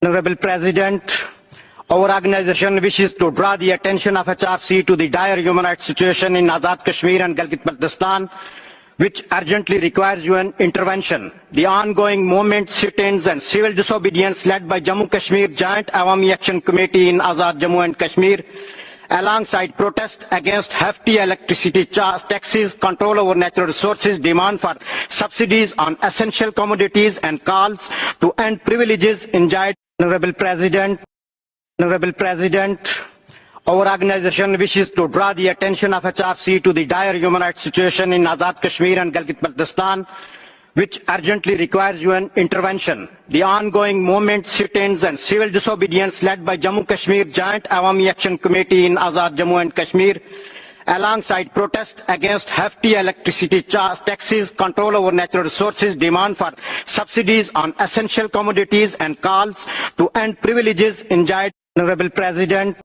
Honorable President, our organization wishes to draw the attention of HRC to the dire human rights situation in Azad Kashmir and Gilgit-Baltistan, which urgently requires UN intervention. The ongoing movement, sit-ins and civil disobedience led by Jammu Kashmir Joint Awami Action Committee in Azad Jammu and Kashmir, alongside protests against hefty electricity taxes, control over natural resources, demand for subsidies on essential commodities and calls to end privileges enjoyed. Honorable President, our organization wishes to draw the attention of HRC to the dire human rights situation in Azad Kashmir and Gilgit-Baltistan, which urgently requires UN intervention. The ongoing movement, sit-ins and civil disobedience led by Jammu Kashmir Joint Awami Action Committee in Azad Jammu and Kashmir, alongside protests against hefty electricity taxes, control over natural resources, demand for subsidies on essential commodities and calls to end privileges enjoyed. Honorable President,